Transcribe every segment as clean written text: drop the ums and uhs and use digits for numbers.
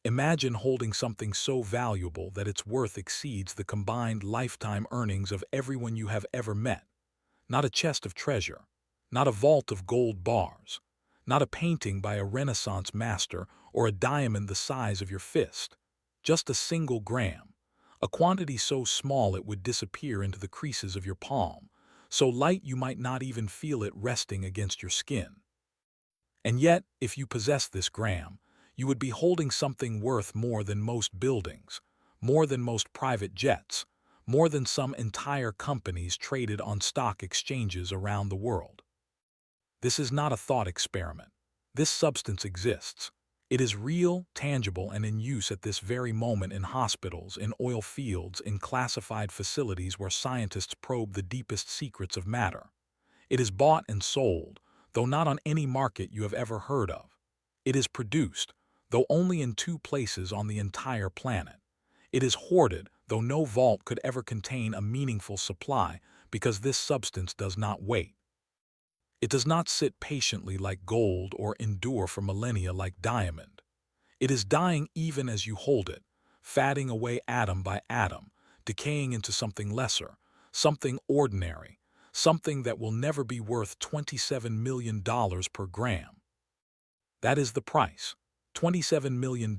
Imagine holding something so valuable that its worth exceeds the combined lifetime earnings of everyone you have ever met. Not a chest of treasure, not a vault of gold bars, not a painting by a Renaissance master or a diamond the size of your fist. Just a single gram, a quantity so small it would disappear into the creases of your palm, so light you might not even feel it resting against your skin. And yet, if you possess this gram, you would be holding something worth more than most buildings, more than most private jets, more than some entire companies traded on stock exchanges around the world. This is not a thought experiment. This substance exists. It is real, tangible, and in use at this very moment in hospitals, in oil fields, in classified facilities where scientists probe the deepest secrets of matter. It is bought and sold, though not on any market you have ever heard of. It is produced, though only in 2 places on the entire planet. It is hoarded, though no vault could ever contain a meaningful supply, because this substance does not wait. It does not sit patiently like gold or endure for millennia like diamond. It is dying even as you hold it, fatting away atom by atom, decaying into something lesser, something ordinary, something that will never be worth $27 million per gram. That is the price, $27 million,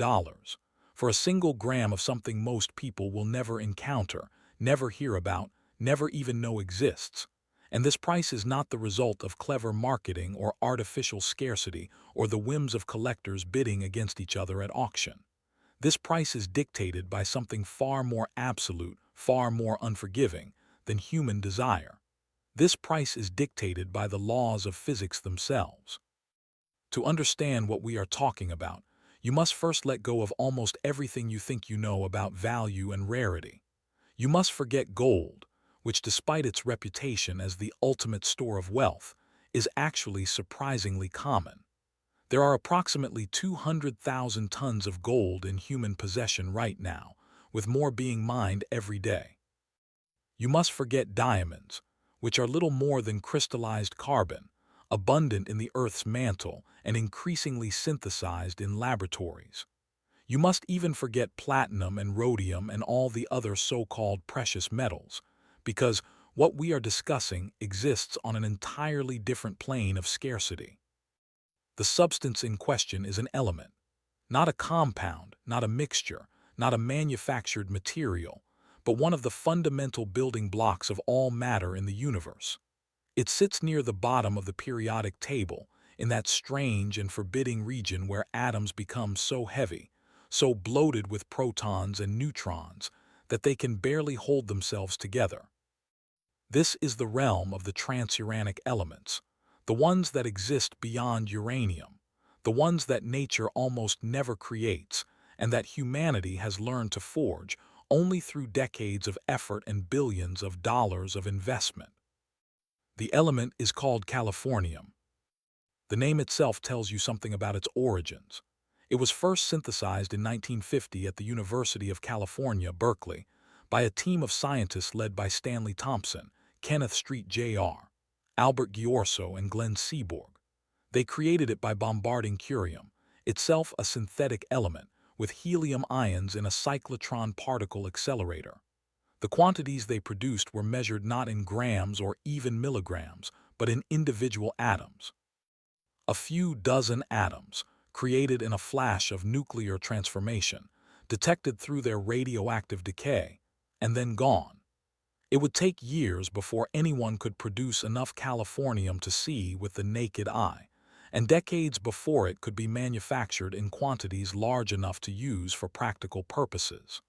for a single gram of something most people will never encounter, never hear about, never even know exists. And this price is not the result of clever marketing or artificial scarcity or the whims of collectors bidding against each other at auction. This price is dictated by something far more absolute, far more unforgiving than human desire. This price is dictated by the laws of physics themselves. To understand what we are talking about, you must first let go of almost everything you think you know about value and rarity. You must forget gold, which despite its reputation as the ultimate store of wealth, is actually surprisingly common. There are approximately 200,000 tons of gold in human possession right now, with more being mined every day. You must forget diamonds, which are little more than crystallized carbon, abundant in the Earth's mantle and increasingly synthesized in laboratories. You must even forget platinum and rhodium and all the other so-called precious metals, because what we are discussing exists on an entirely different plane of scarcity. The substance in question is an element, not a compound, not a mixture, not a manufactured material, but one of the fundamental building blocks of all matter in the universe. It sits near the bottom of the periodic table, in that strange and forbidding region where atoms become so heavy, so bloated with protons and neutrons, that they can barely hold themselves together. This is the realm of the transuranic elements, the ones that exist beyond uranium, the ones that nature almost never creates, and that humanity has learned to forge only through decades of effort and billions of dollars of investment. The element is called californium. The name itself tells you something about its origins. It was first synthesized in 1950 at the University of California, Berkeley, by a team of scientists led by Stanley Thompson, Kenneth Street Jr., Albert Ghiorso, and Glenn Seaborg. They created it by bombarding curium, itself a synthetic element, with helium ions in a cyclotron particle accelerator. The quantities they produced were measured not in grams or even milligrams, but in individual atoms. A few dozen atoms, created in a flash of nuclear transformation, detected through their radioactive decay, and then gone. It would take years before anyone could produce enough californium to see with the naked eye, and decades before it could be manufactured in quantities large enough to use for practical purposes.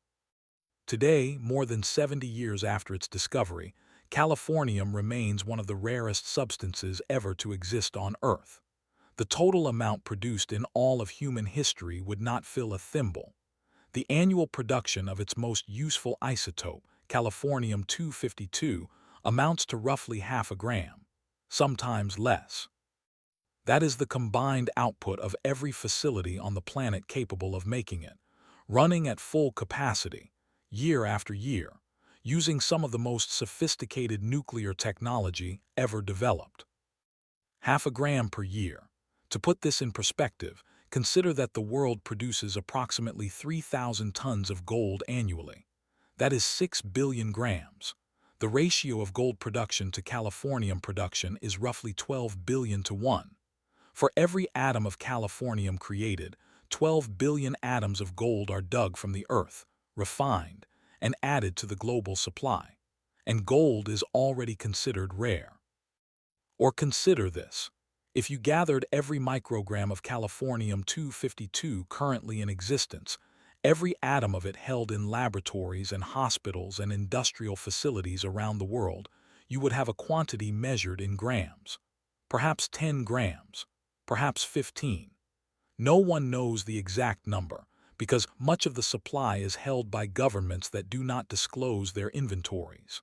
Today, more than 70 years after its discovery, californium remains one of the rarest substances ever to exist on Earth. The total amount produced in all of human history would not fill a thimble. The annual production of its most useful isotope, californium-252, amounts to roughly half a gram, sometimes less. That is the combined output of every facility on the planet capable of making it, running at full capacity, year after year, using some of the most sophisticated nuclear technology ever developed. Half a gram per year. To put this in perspective, Consider that the world produces approximately 3,000 tons of gold annually. That is 6 billion grams. The ratio of gold production to californium production is roughly 12 billion to 1. For every atom of californium created, 12 billion atoms of gold are dug from the earth, refined, and added to the global supply. And gold is already considered rare. Or consider this. If you gathered every microgram of californium-252 currently in existence, every atom of it held in laboratories and hospitals and industrial facilities around the world, you would have a quantity measured in grams. Perhaps 10 grams, perhaps 15. No one knows the exact number, because much of the supply is held by governments that do not disclose their inventories.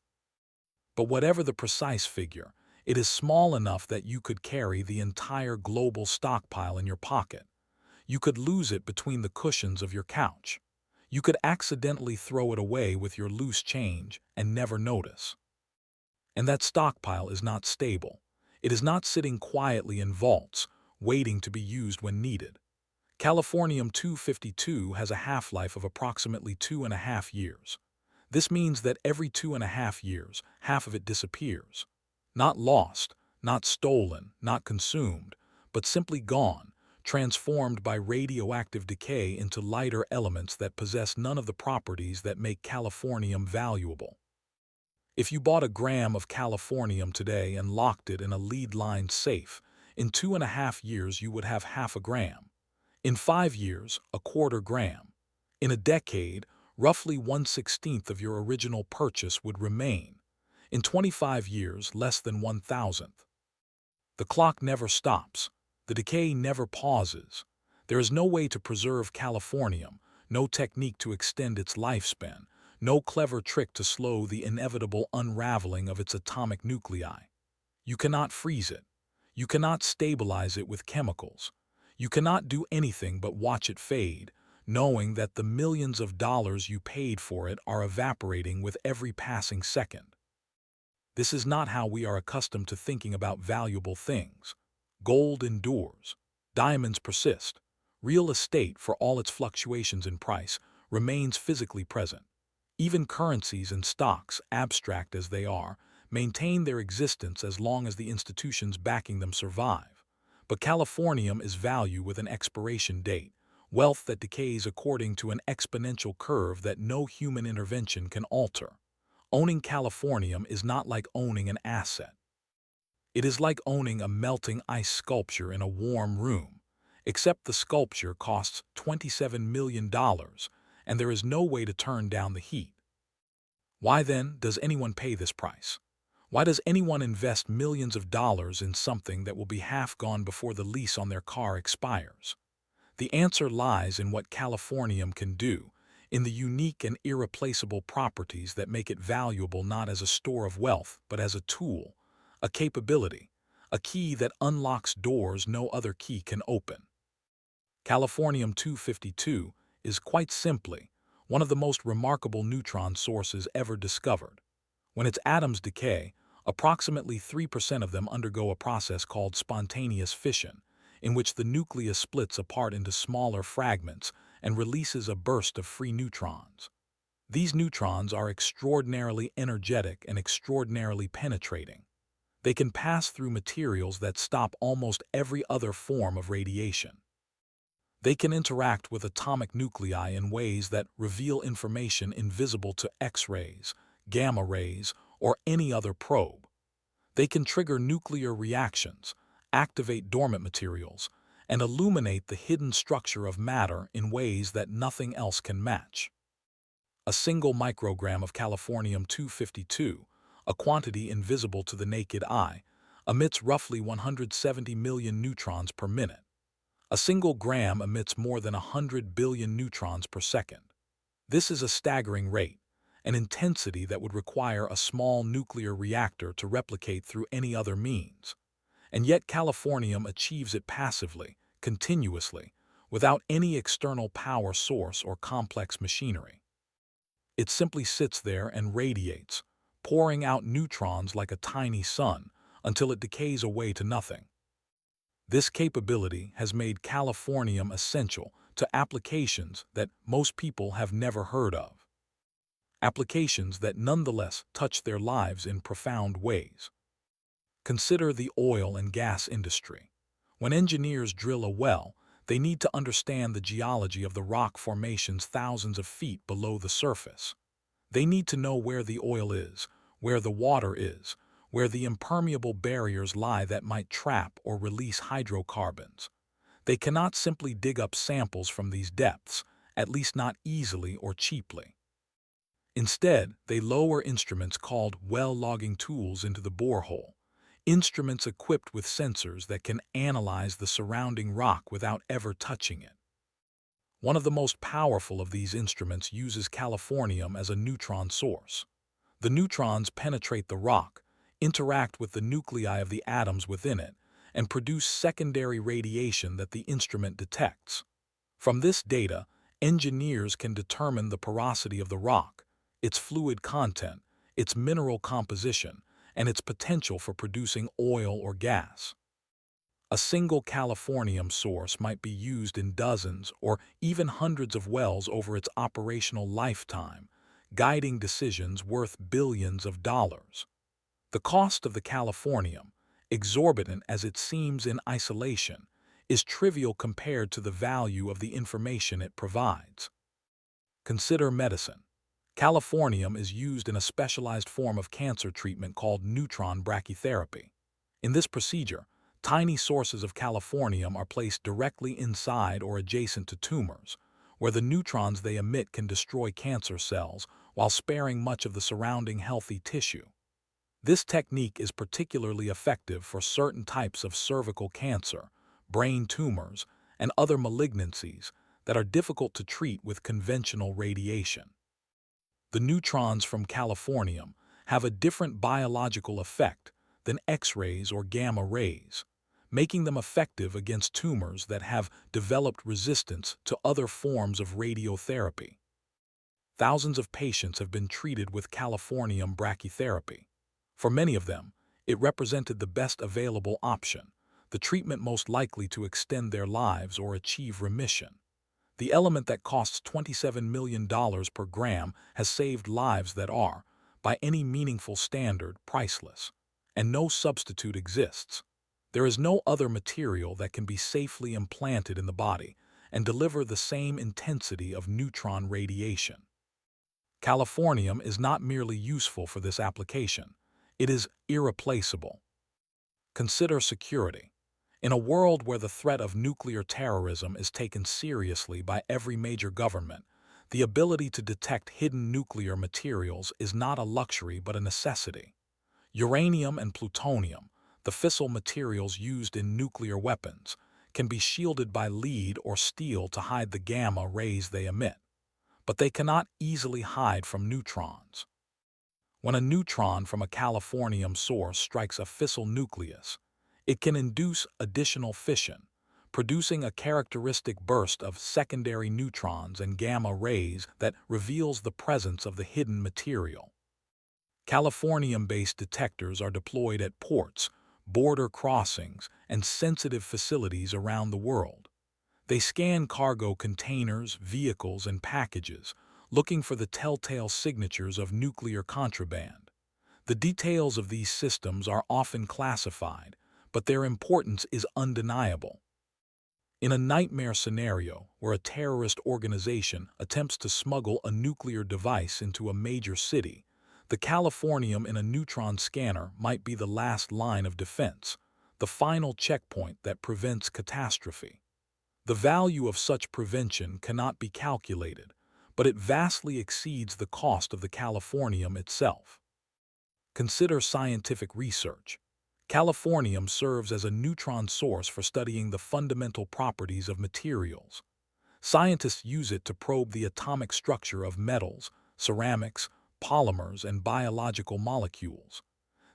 But whatever the precise figure, it is small enough that you could carry the entire global stockpile in your pocket. You could lose it between the cushions of your couch. You could accidentally throw it away with your loose change and never notice. And that stockpile is not stable. It is not sitting quietly in vaults, waiting to be used when needed. Californium-252 has a half-life of approximately 2.5 years. This means that every 2.5 years, half of it disappears. Not lost, not stolen, not consumed, but simply gone, transformed by radioactive decay into lighter elements that possess none of the properties that make californium valuable. If you bought a gram of californium today and locked it in a lead-lined safe, in 2.5 years you would have half a gram. In 5 years, a quarter gram. In a decade, roughly 1/16 of your original purchase would remain. In 25 years, less than 1,000th. The clock never stops. The decay never pauses. There is no way to preserve californium, no technique to extend its lifespan, no clever trick to slow the inevitable unraveling of its atomic nuclei. You cannot freeze it. You cannot stabilize it with chemicals. You cannot do anything but watch it fade, knowing that the millions of dollars you paid for it are evaporating with every passing second. This is not how we are accustomed to thinking about valuable things. Gold endures. Diamonds persist. Real estate, for all its fluctuations in price, remains physically present. Even currencies and stocks, abstract as they are, maintain their existence as long as the institutions backing them survive. But californium is value with an expiration date, wealth that decays according to an exponential curve that no human intervention can alter. Owning californium is not like owning an asset. It is like owning a melting ice sculpture in a warm room, except the sculpture costs $27 million, and there is no way to turn down the heat. Why then does anyone pay this price? Why does anyone invest millions of dollars in something that will be half gone before the lease on their car expires? The answer lies in what californium can do, in the unique and irreplaceable properties that make it valuable not as a store of wealth, but as a tool, a capability, a key that unlocks doors no other key can open. Californium-252 is quite simply one of the most remarkable neutron sources ever discovered. When its atoms decay, approximately 3% of them undergo a process called spontaneous fission, in which the nucleus splits apart into smaller fragments and releases a burst of free neutrons. These neutrons are extraordinarily energetic and extraordinarily penetrating. They can pass through materials that stop almost every other form of radiation. They can interact with atomic nuclei in ways that reveal information invisible to X-rays, gamma rays, or any other probe. They can trigger nuclear reactions, activate dormant materials, and illuminate the hidden structure of matter in ways that nothing else can match. A single microgram of californium-252, a quantity invisible to the naked eye, emits roughly 170 million neutrons per minute. A single gram emits more than 100 billion neutrons per second. This is a staggering rate, an intensity that would require a small nuclear reactor to replicate through any other means. And yet californium achieves it passively, continuously, without any external power source or complex machinery. It simply sits there and radiates, pouring out neutrons like a tiny sun until it decays away to nothing. This capability has made californium essential to applications that most people have never heard of, applications that nonetheless touch their lives in profound ways. Consider the oil and gas industry. When engineers drill a well, they need to understand the geology of the rock formations thousands of feet below the surface. They need to know where the oil is, where the water is, where the impermeable barriers lie that might trap or release hydrocarbons. They cannot simply dig up samples from these depths, at least not easily or cheaply. Instead, they lower instruments called well logging tools into the borehole, instruments equipped with sensors that can analyze the surrounding rock without ever touching it. One of the most powerful of these instruments uses californium as a neutron source. The neutrons penetrate the rock, interact with the nuclei of the atoms within it, and produce secondary radiation that the instrument detects. From this data, engineers can determine the porosity of the rock, its fluid content, its mineral composition, and its potential for producing oil or gas. A single californium source might be used in dozens or even hundreds of wells over its operational lifetime, guiding decisions worth billions of dollars. The cost of the californium, exorbitant as it seems in isolation, is trivial compared to the value of the information it provides. Consider medicine. Californium is used in a specialized form of cancer treatment called neutron brachytherapy. In this procedure, tiny sources of californium are placed directly inside or adjacent to tumors, where the neutrons they emit can destroy cancer cells while sparing much of the surrounding healthy tissue. This technique is particularly effective for certain types of cervical cancer, brain tumors, and other malignancies that are difficult to treat with conventional radiation. The neutrons from californium have a different biological effect than X-rays or gamma rays, making them effective against tumors that have developed resistance to other forms of radiotherapy. Thousands of patients have been treated with californium brachytherapy. For many of them, it represented the best available option, the treatment most likely to extend their lives or achieve remission. The element that costs $27 million per gram has saved lives that are, by any meaningful standard, priceless. And no substitute exists. There is no other material that can be safely implanted in the body and deliver the same intensity of neutron radiation. Californium is not merely useful for this application. It is irreplaceable. Consider security. In a world where the threat of nuclear terrorism is taken seriously by every major government, the ability to detect hidden nuclear materials is not a luxury but a necessity. Uranium and plutonium, the fissile materials used in nuclear weapons, can be shielded by lead or steel to hide the gamma rays they emit, but they cannot easily hide from neutrons. When a neutron from a californium source strikes a fissile nucleus, it can induce additional fission, producing a characteristic burst of secondary neutrons and gamma rays that reveals the presence of the hidden material. Californium-based detectors are deployed at ports, border crossings, and sensitive facilities around the world. They scan cargo containers, vehicles, and packages, looking for the telltale signatures of nuclear contraband. The details of these systems are often classified, but their importance is undeniable. In a nightmare scenario where a terrorist organization attempts to smuggle a nuclear device into a major city, the californium in a neutron scanner might be the last line of defense, the final checkpoint that prevents catastrophe. The value of such prevention cannot be calculated, but it vastly exceeds the cost of the californium itself. Consider scientific research. Californium serves as a neutron source for studying the fundamental properties of materials. Scientists use it to probe the atomic structure of metals, ceramics, polymers, and biological molecules.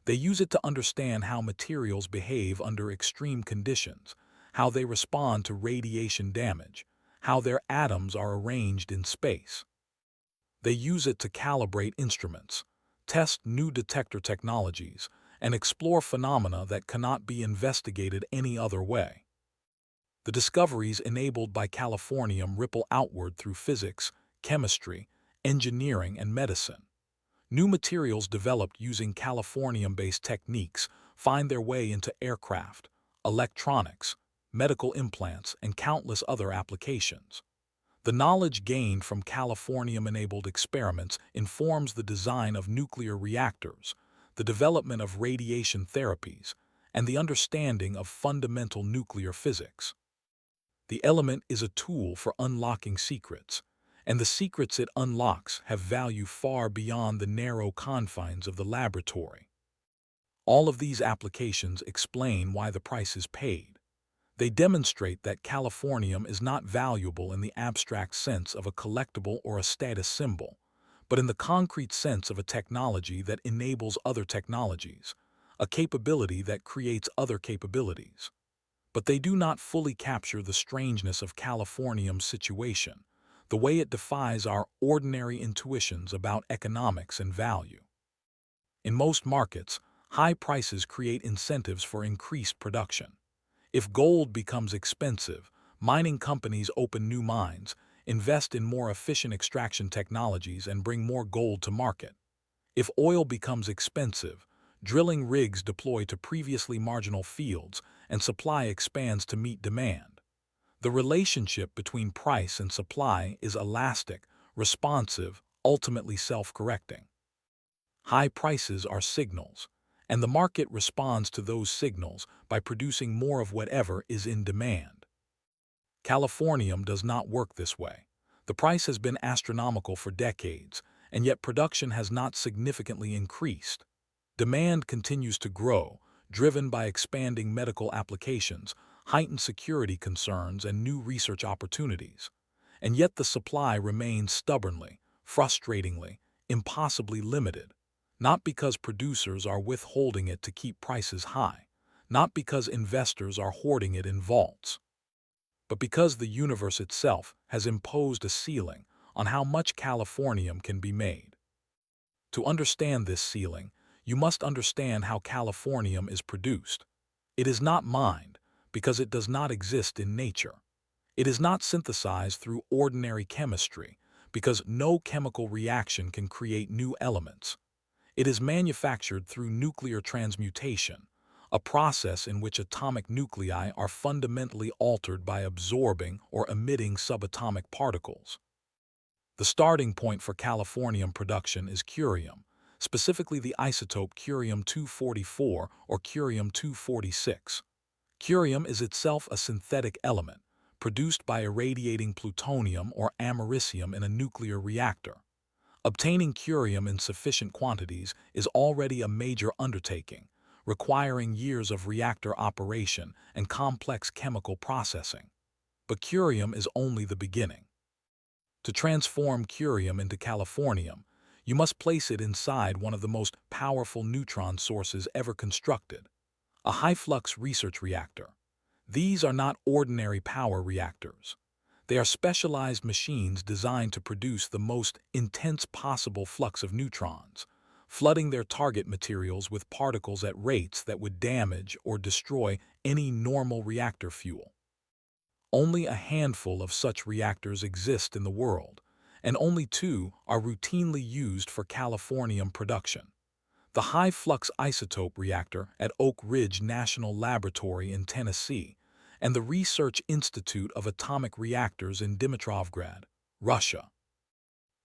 They use it to understand how materials behave under extreme conditions, how they respond to radiation damage, how their atoms are arranged in space. They use it to calibrate instruments, test new detector technologies, and explore phenomena that cannot be investigated any other way. The discoveries enabled by californium ripple outward through physics, chemistry, engineering, and medicine. New materials developed using californium-based techniques find their way into aircraft, electronics, medical implants, and countless other applications. The knowledge gained from californium-enabled experiments informs the design of nuclear reactors, the development of radiation therapies, and the understanding of fundamental nuclear physics. The element is a tool for unlocking secrets, and the secrets it unlocks have value far beyond the narrow confines of the laboratory. All of these applications explain why the price is paid. They demonstrate that californium is not valuable in the abstract sense of a collectible or a status symbol, but in the concrete sense of a technology that enables other technologies, a capability that creates other capabilities. But they do not fully capture the strangeness of californium's situation, the way it defies our ordinary intuitions about economics and value. In most markets, high prices create incentives for increased production. If gold becomes expensive, mining companies open new mines, invest in more efficient extraction technologies, and bring more gold to market. If oil becomes expensive, drilling rigs deploy to previously marginal fields, and supply expands to meet demand. The relationship between price and supply is elastic, responsive, ultimately self-correcting. High prices are signals, and the market responds to those signals by producing more of whatever is in demand. Californium does not work this way. The price has been astronomical for decades, and yet production has not significantly increased. Demand continues to grow, driven by expanding medical applications, heightened security concerns, and new research opportunities. And yet the supply remains stubbornly, frustratingly, impossibly limited. Not because producers are withholding it to keep prices high, not because investors are hoarding it in vaults, but because the universe itself has imposed a ceiling on how much californium can be made. To understand this ceiling, you must understand how californium is produced. It is not mined, because it does not exist in nature. It is not synthesized through ordinary chemistry, because no chemical reaction can create new elements. It is manufactured through nuclear transmutation, a process in which atomic nuclei are fundamentally altered by absorbing or emitting subatomic particles. The starting point for californium production is curium, specifically the isotope curium-244 or curium-246. Curium is itself a synthetic element, produced by irradiating plutonium or americium in a nuclear reactor. Obtaining curium in sufficient quantities is already a major undertaking, requiring years of reactor operation and complex chemical processing. But curium is only the beginning. To transform curium into californium, you must place it inside one of the most powerful neutron sources ever constructed, a high-flux research reactor. These are not ordinary power reactors. They are specialized machines designed to produce the most intense possible flux of neutrons, flooding their target materials with particles at rates that would damage or destroy any normal reactor fuel. Only a handful of such reactors exist in the world, and only 2 are routinely used for californium production. The high-flux isotope reactor at Oak Ridge National Laboratory in Tennessee, and the Research Institute of Atomic Reactors in Dimitrovgrad, Russia.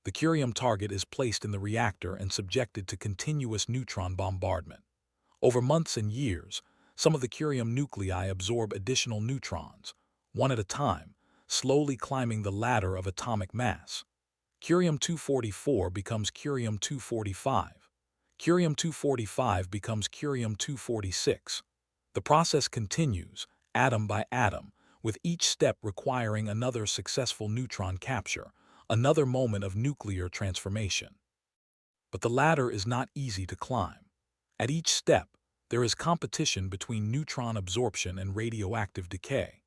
The curium target is placed in the reactor and subjected to continuous neutron bombardment. Over months and years, some of the curium nuclei absorb additional neutrons, one at a time, slowly climbing the ladder of atomic mass. Curium-244 becomes curium-245. Curium-245 becomes curium-246. The process continues, atom by atom, with each step requiring another successful neutron capture, another moment of nuclear transformation. But the ladder is not easy to climb. At each step, there is competition between neutron absorption and radioactive decay.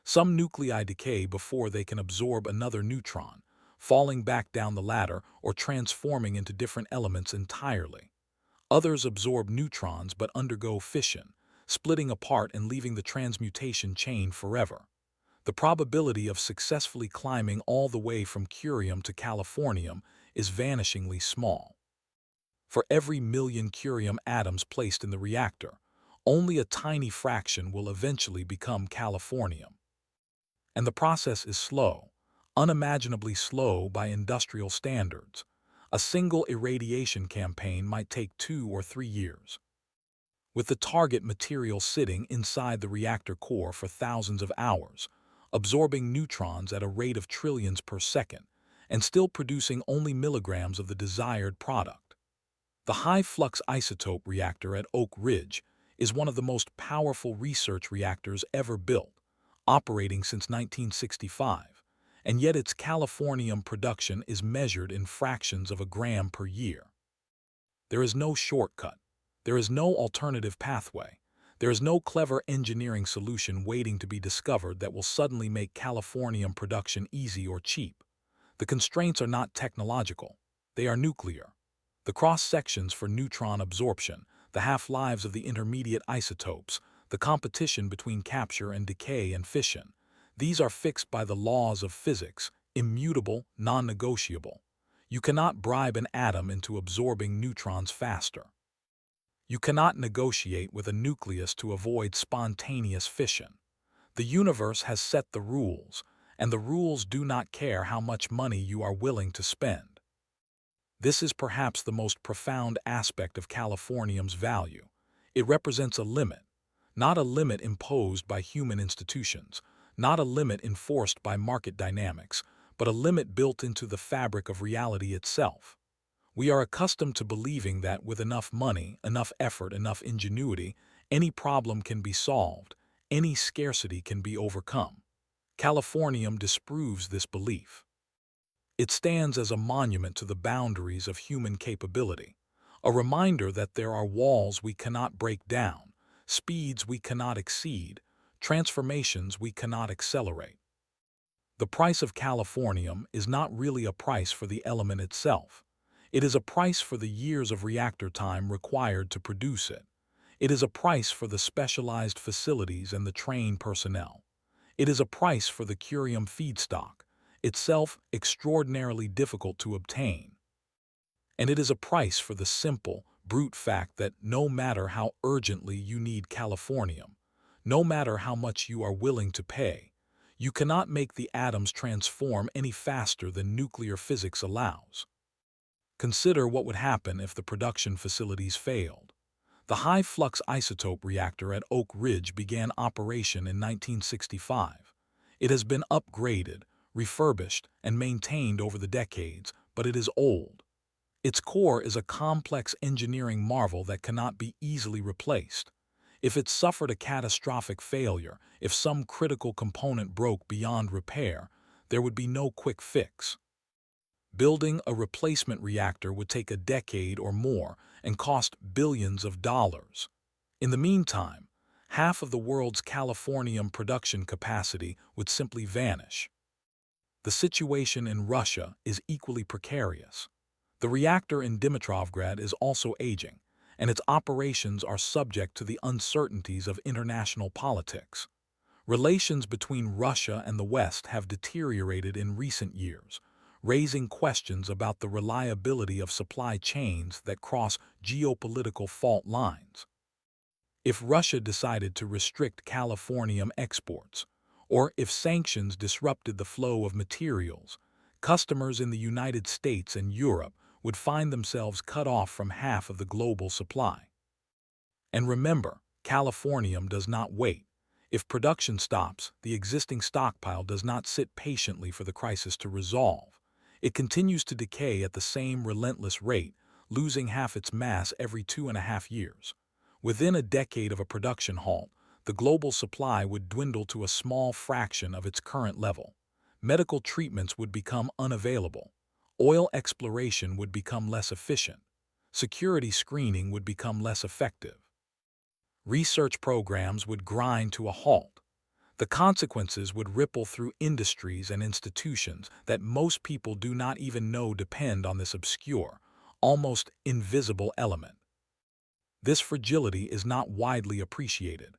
Some nuclei decay before they can absorb another neutron, falling back down the ladder or transforming into different elements entirely. Others absorb neutrons but undergo fission, splitting apart and leaving the transmutation chain forever. the probability of successfully climbing all the way from curium to californium is vanishingly small. For every million curium atoms placed in the reactor, only a tiny fraction will eventually become californium. And the process is slow, unimaginably slow by industrial standards. A single irradiation campaign might take 2 or 3 years. With the target material sitting inside the reactor core for thousands of hours, absorbing neutrons at a rate of trillions per second, and still producing only milligrams of the desired product. The high-flux isotope reactor at Oak Ridge is one of the most powerful research reactors ever built, operating since 1965, and yet its californium production is measured in fractions of a gram per year. There is no shortcut. There is no alternative pathway. There is no clever engineering solution waiting to be discovered that will suddenly make californium production easy or cheap. The constraints are not technological. They are nuclear. The cross-sections for neutron absorption, the half-lives of the intermediate isotopes, the competition between capture and decay and fission, these are fixed by the laws of physics, immutable, non-negotiable. You cannot bribe an atom into absorbing neutrons faster. You cannot negotiate with a nucleus to avoid spontaneous fission. The universe has set the rules, and the rules do not care how much money you are willing to spend. This is perhaps the most profound aspect of californium's value. It represents a limit, not a limit imposed by human institutions, not a limit enforced by market dynamics, but a limit built into the fabric of reality itself. We are accustomed to believing that with enough money, enough effort, enough ingenuity, any problem can be solved, any scarcity can be overcome. Californium disproves this belief. It stands as a monument to the boundaries of human capability, a reminder that there are walls we cannot break down, speeds we cannot exceed, transformations we cannot accelerate. The price of californium is not really a price for the element itself. It is a price for the years of reactor time required to produce it. It is a price for the specialized facilities and the trained personnel. It is a price for the curium feedstock, itself extraordinarily difficult to obtain. And it is a price for the simple, brute fact that no matter how urgently you need californium, no matter how much you are willing to pay, you cannot make the atoms transform any faster than nuclear physics allows. Consider what would happen if the production facilities failed. The high-flux isotope reactor at Oak Ridge began operation in 1965. It has been upgraded, refurbished, and maintained over the decades, but it is old. Its core is a complex engineering marvel that cannot be easily replaced. If it suffered a catastrophic failure, if some critical component broke beyond repair, there would be no quick fix. Building a replacement reactor would take a decade or more and cost billions of dollars. In the meantime, half of the world's californium production capacity would simply vanish. The situation in Russia is equally precarious. The reactor in Dimitrovgrad is also aging, and its operations are subject to the uncertainties of international politics. Relations between Russia and the West have deteriorated in recent years, raising questions about the reliability of supply chains that cross geopolitical fault lines. If Russia decided to restrict californium exports, or if sanctions disrupted the flow of materials, customers in the United States and Europe would find themselves cut off from half of the global supply. And remember, californium does not wait. If production stops, the existing stockpile does not sit patiently for the crisis to resolve. It continues to decay at the same relentless rate, losing half its mass every 2.5 years. Within a decade of a production halt, the global supply would dwindle to a small fraction of its current level. Medical treatments would become unavailable. Oil exploration would become less efficient. Security screening would become less effective. Research programs would grind to a halt. The consequences would ripple through industries and institutions that most people do not even know depend on this obscure, almost invisible element. This fragility is not widely appreciated.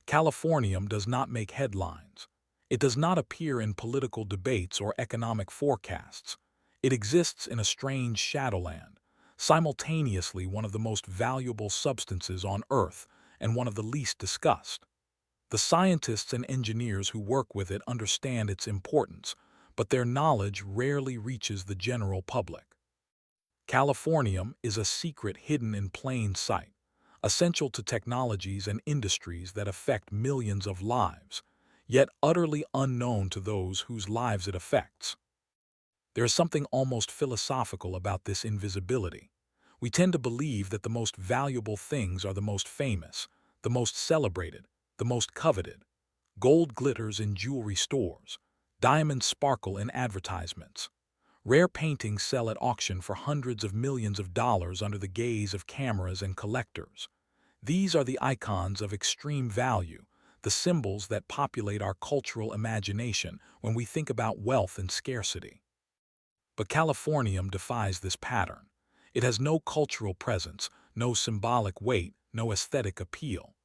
Californium does not make headlines. It does not appear in political debates or economic forecasts. It exists in a strange shadowland, simultaneously one of the most valuable substances on Earth and one of the least discussed. The scientists and engineers who work with it understand its importance, but their knowledge rarely reaches the general public. Californium is a secret hidden in plain sight, essential to technologies and industries that affect millions of lives, yet utterly unknown to those whose lives it affects. There is something almost philosophical about this invisibility. We tend to believe that the most valuable things are the most famous, the most celebrated, the most coveted. Gold glitters in jewelry stores, diamonds sparkle in advertisements. Rare paintings sell at auction for hundreds of millions of dollars under the gaze of cameras and collectors. These are the icons of extreme value, the symbols that populate our cultural imagination when we think about wealth and scarcity. But Californium defies this pattern. It has no cultural presence, no symbolic weight, no aesthetic appeal.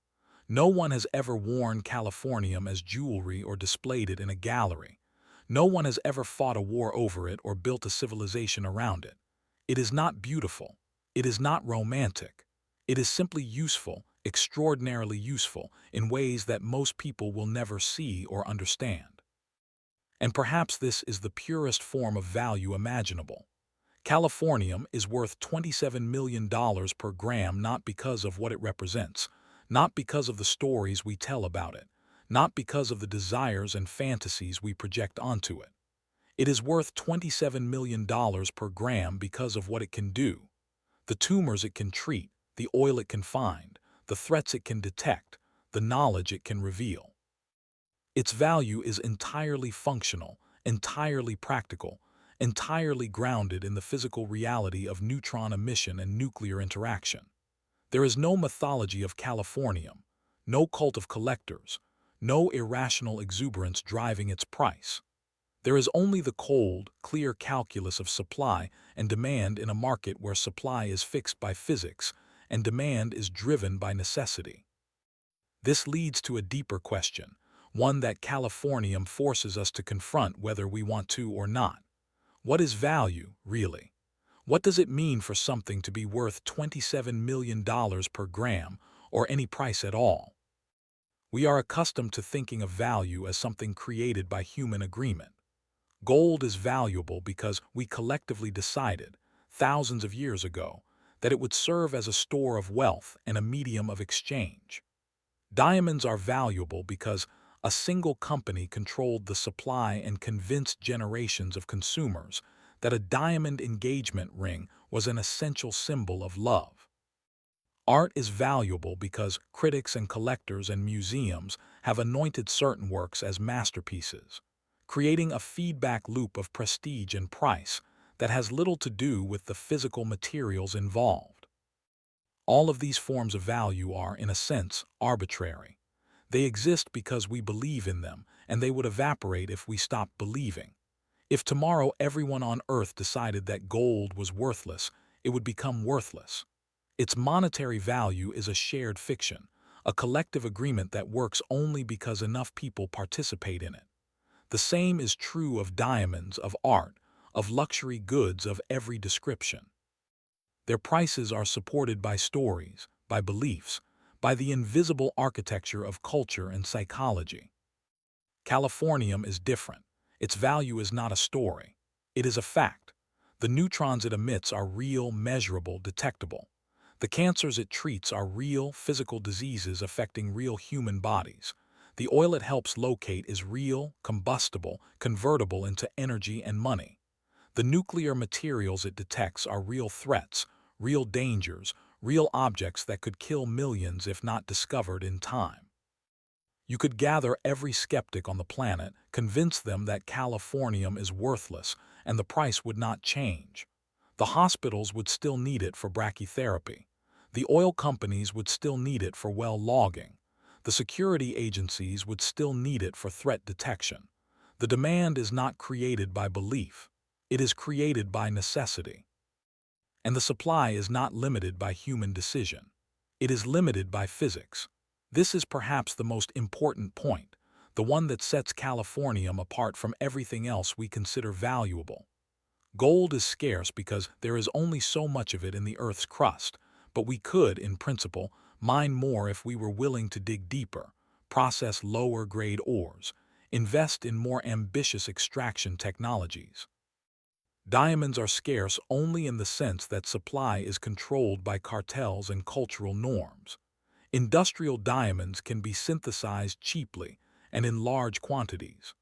No one has ever worn Californium as jewelry or displayed it in a gallery. No one has ever fought a war over it or built a civilization around it. It is not beautiful. It is not romantic. It is simply useful, extraordinarily useful, in ways that most people will never see or understand. And perhaps this is the purest form of value imaginable. Californium is worth $27 million per gram not because of what it represents, not because of the stories we tell about it, not because of the desires and fantasies we project onto it. It is worth $27 million per gram because of what it can do, the tumors it can treat, the oil it can find, the threats it can detect, the knowledge it can reveal. Its value is entirely functional, entirely practical, entirely grounded in the physical reality of neutron emission and nuclear interaction. There is no mythology of Californium, no cult of collectors, no irrational exuberance driving its price. There is only the cold, clear calculus of supply and demand in a market where supply is fixed by physics and demand is driven by necessity. This leads to a deeper question, one that Californium forces us to confront whether we want to or not. What is value, really? What does it mean for something to be worth $27 million per gram, or any price at all? We are accustomed to thinking of value as something created by human agreement. Gold is valuable because we collectively decided, thousands of years ago, that it would serve as a store of wealth and a medium of exchange. Diamonds are valuable because a single company controlled the supply and convinced generations of consumers that a diamond engagement ring was an essential symbol of love. Art is valuable because critics and collectors and museums have anointed certain works as masterpieces, creating a feedback loop of prestige and price that has little to do with the physical materials involved. All of these forms of value are, in a sense, arbitrary. They exist because we believe in them, and they would evaporate if we stopped believing. If tomorrow everyone on Earth decided that gold was worthless, it would become worthless. Its monetary value is a shared fiction, a collective agreement that works only because enough people participate in it. The same is true of diamonds, of art, of luxury goods of every description. Their prices are supported by stories, by beliefs, by the invisible architecture of culture and psychology. Californium is different. Its value is not a story. It is a fact. The neutrons it emits are real, measurable, detectable. The cancers it treats are real, physical diseases affecting real human bodies. The oil it helps locate is real, combustible, convertible into energy and money. The nuclear materials it detects are real threats, real dangers, real objects that could kill millions if not discovered in time. You could gather every skeptic on the planet, convince them that Californium is worthless, and the price would not change. The hospitals would still need it for brachytherapy. The oil companies would still need it for well logging. The security agencies would still need it for threat detection. The demand is not created by belief. It is created by necessity. And the supply is not limited by human decision. It is limited by physics. This is perhaps the most important point. the one that sets californium apart from everything else we consider valuable. Gold is scarce because there is only so much of it in the Earth's crust, but we could, in principle, mine more if we were willing to dig deeper, process lower-grade ores, invest in more ambitious extraction technologies. Diamonds are scarce only in the sense that supply is controlled by cartels and cultural norms. Industrial diamonds can be synthesized cheaply and in large quantities.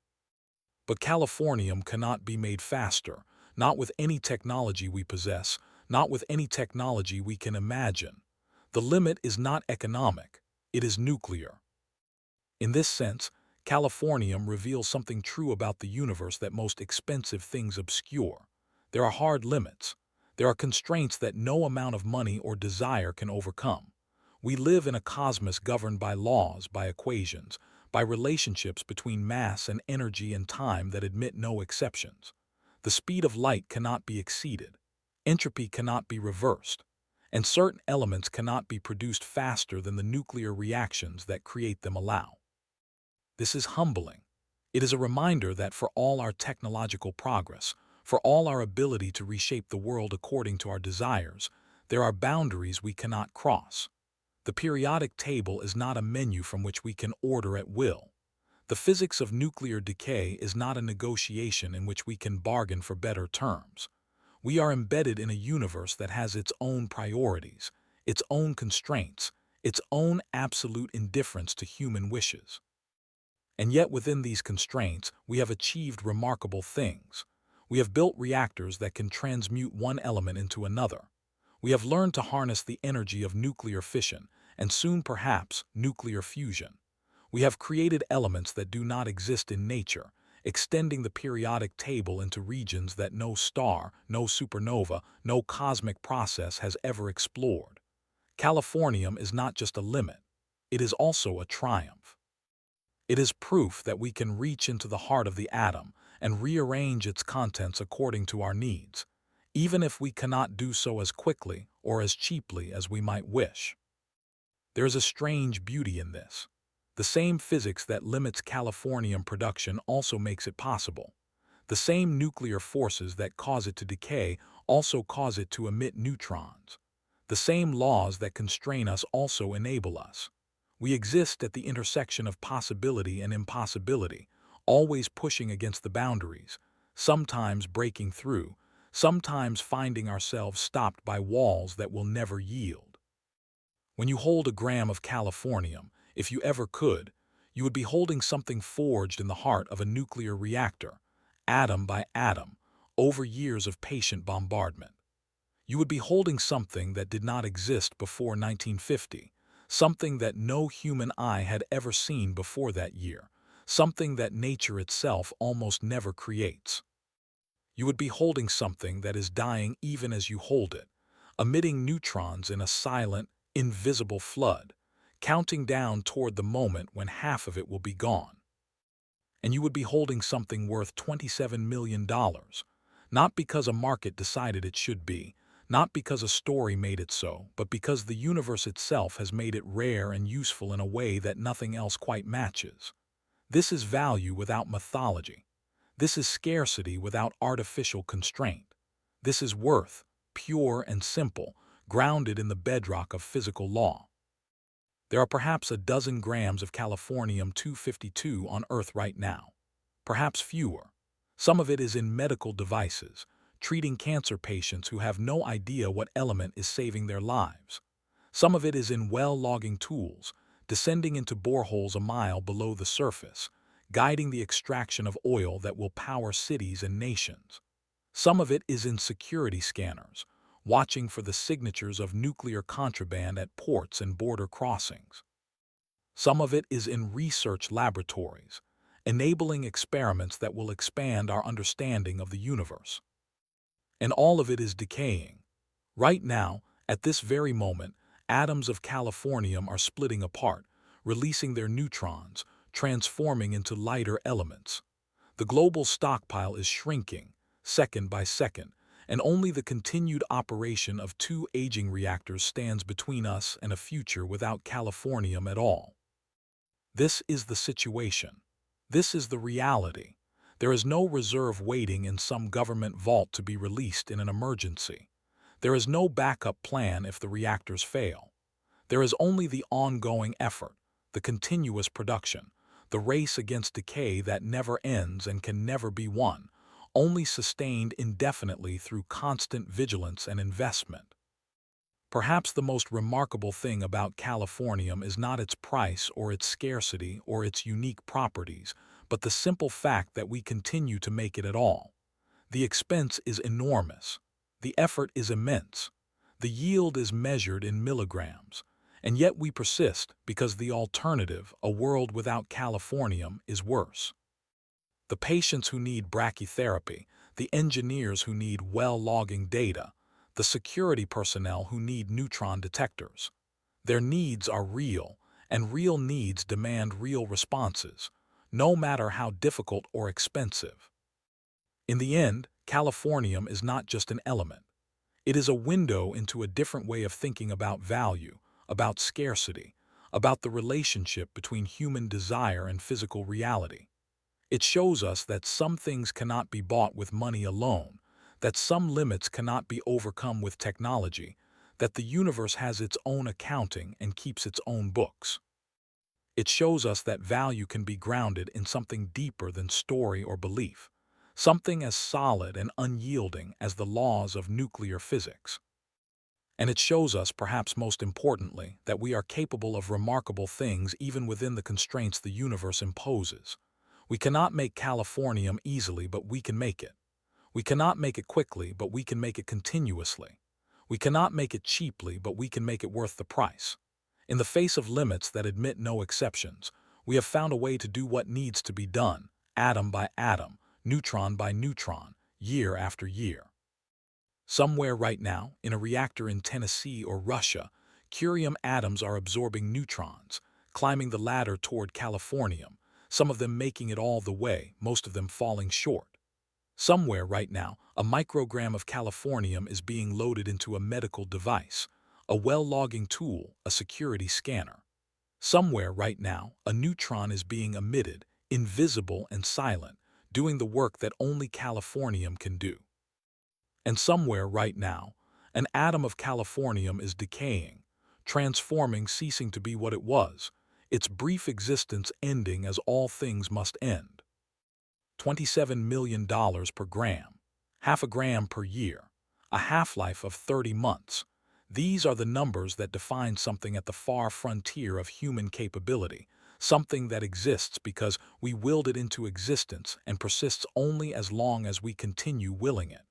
But californium cannot be made faster, not with any technology we possess, not with any technology we can imagine. The limit is not economic, it is nuclear. In this sense, californium reveals something true about the universe that most expensive things obscure. There are hard limits. There are constraints that no amount of money or desire can overcome. We live in a cosmos governed by laws, by equations, by relationships between mass and energy and time that admit no exceptions. The speed of light cannot be exceeded. Entropy cannot be reversed. And certain elements cannot be produced faster than the nuclear reactions that create them allow. This is humbling. It is a reminder that for all our technological progress, for all our ability to reshape the world according to our desires, there are boundaries we cannot cross. The periodic table is not a menu from which we can order at will. The physics of nuclear decay is not a negotiation in which we can bargain for better terms. We are embedded in a universe that has its own priorities, its own constraints, its own absolute indifference to human wishes. And yet within these constraints, we have achieved remarkable things. We have built reactors that can transmute one element into another. We have learned to harness the energy of nuclear fission, and soon perhaps nuclear fusion. We have created elements that do not exist in nature, extending the periodic table into regions that no star, no supernova, no cosmic process has ever explored. Californium is not just a limit, it is also a triumph. It is proof that we can reach into the heart of the atom and rearrange its contents according to our needs, even if we cannot do so as quickly or as cheaply as we might wish. There is a strange beauty in this. The same physics that limits californium production also makes it possible. The same nuclear forces that cause it to decay also cause it to emit neutrons. The same laws that constrain us also enable us. We exist at the intersection of possibility and impossibility, always pushing against the boundaries, sometimes breaking through, sometimes finding ourselves stopped by walls that will never yield. When you hold a gram of californium, if you ever could, you would be holding something forged in the heart of a nuclear reactor, atom by atom, over years of patient bombardment. You would be holding something that did not exist before 1950, something that no human eye had ever seen before that year, something that nature itself almost never creates. You would be holding something that is dying even as you hold it, emitting neutrons in a silent, invisible flood, counting down toward the moment when half of it will be gone. And you would be holding something worth $27 million, not because a market decided it should be, not because a story made it so, but because the universe itself has made it rare and useful in a way that nothing else quite matches. This is value without mythology. This is scarcity without artificial constraint. This is worth, pure and simple, grounded in the bedrock of physical law. There are perhaps a dozen grams of californium-252 on Earth right now. Perhaps fewer. Some of it is in medical devices, treating cancer patients who have no idea what element is saving their lives. Some of it is in well logging tools, descending into boreholes a mile below the surface, guiding the extraction of oil that will power cities and nations. Some of it is in security scanners, watching for the signatures of nuclear contraband at ports and border crossings. Some of it is in research laboratories, enabling experiments that will expand our understanding of the universe. And all of it is decaying. Right now, at this very moment, atoms of californium are splitting apart, releasing their neutrons, transforming into lighter elements. The global stockpile is shrinking, second by second, and only the continued operation of two aging reactors stands between us and a future without californium at all. This is the situation. This is the reality. There is no reserve waiting in some government vault to be released in an emergency. There is no backup plan if the reactors fail. There is only the ongoing effort, the continuous production, the race against decay that never ends and can never be won, only sustained indefinitely through constant vigilance and investment. Perhaps the most remarkable thing about californium is not its price or its scarcity or its unique properties, but the simple fact that we continue to make it at all. The expense is enormous. The effort is immense. The yield is measured in milligrams. And yet we persist because the alternative, a world without californium, is worse. The patients who need brachytherapy, the engineers who need well-logging data, the security personnel who need neutron detectors. Their needs are real, and real needs demand real responses, no matter how difficult or expensive. In the end, californium is not just an element. It is a window into a different way of thinking about value, about scarcity, about the relationship between human desire and physical reality. It shows us that some things cannot be bought with money alone, that some limits cannot be overcome with technology, that the universe has its own accounting and keeps its own books. It shows us that value can be grounded in something deeper than story or belief, something as solid and unyielding as the laws of nuclear physics. And it shows us, perhaps most importantly, that we are capable of remarkable things even within the constraints the universe imposes. We cannot make californium easily, but we can make it. We cannot make it quickly, but we can make it continuously. We cannot make it cheaply, but we can make it worth the price. In the face of limits that admit no exceptions, we have found a way to do what needs to be done, atom by atom, neutron by neutron, year after year. Somewhere right now, in a reactor in Tennessee or Russia, curium atoms are absorbing neutrons, climbing the ladder toward californium, some of them making it all the way, most of them falling short. Somewhere right now, a microgram of californium is being loaded into a medical device, a well-logging tool, a security scanner. Somewhere right now, a neutron is being emitted, invisible and silent, doing the work that only californium can do. And somewhere right now, an atom of californium is decaying, transforming, ceasing to be what it was, its brief existence ending as all things must end. $27 million per gram, half a gram per year, a half-life of 30 months. These are the numbers that define something at the far frontier of human capability, something that exists because we willed it into existence and persists only as long as we continue willing it.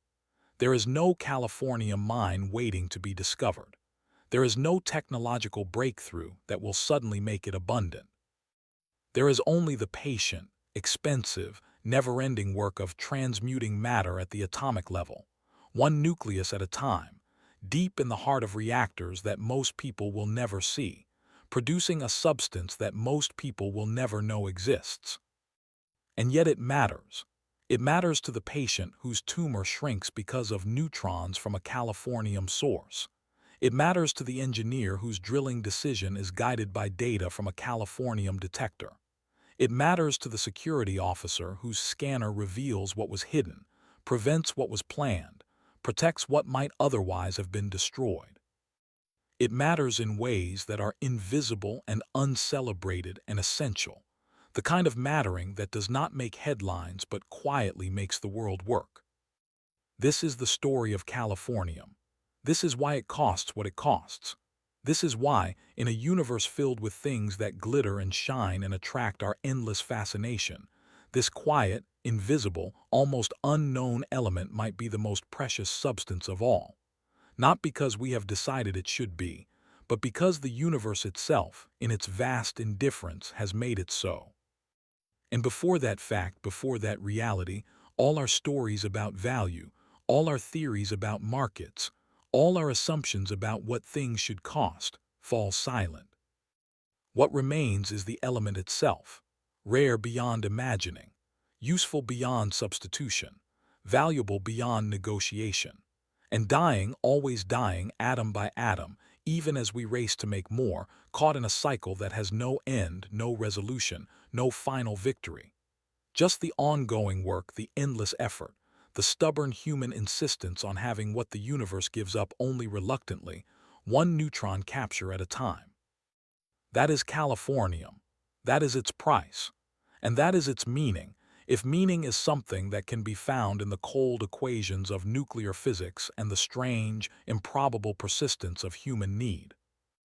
There is no californium mine waiting to be discovered. There is no technological breakthrough that will suddenly make it abundant. There is only the patient, expensive, never-ending work of transmuting matter at the atomic level, one nucleus at a time, deep in the heart of reactors that most people will never see, producing a substance that most people will never know exists. And yet it matters. It matters to the patient whose tumor shrinks because of neutrons from a californium source. It matters to the engineer whose drilling decision is guided by data from a californium detector. It matters to the security officer whose scanner reveals what was hidden, prevents what was planned, protects what might otherwise have been destroyed. It matters in ways that are invisible and uncelebrated and essential, the kind of mattering that does not make headlines but quietly makes the world work. This is the story of californium. This is why it costs what it costs. This is why, in a universe filled with things that glitter and shine and attract our endless fascination, this quiet, invisible, almost unknown element might be the most precious substance of all. Not because we have decided it should be, but because the universe itself, in its vast indifference, has made it so. And before that fact, before that reality, all our stories about value, all our theories about markets, all our assumptions about what things should cost, fall silent. What remains is the element itself, rare beyond imagining, useful beyond substitution, valuable beyond negotiation, and dying, always dying, atom by atom, even as we race to make more, caught in a cycle that has no end, no resolution, no final victory. Just the ongoing work, the endless effort, the stubborn human insistence on having what the universe gives up only reluctantly, one neutron capture at a time. That is Californium. That is its price. And that is its meaning, if meaning is something that can be found in the cold equations of nuclear physics and the strange, improbable persistence of human need.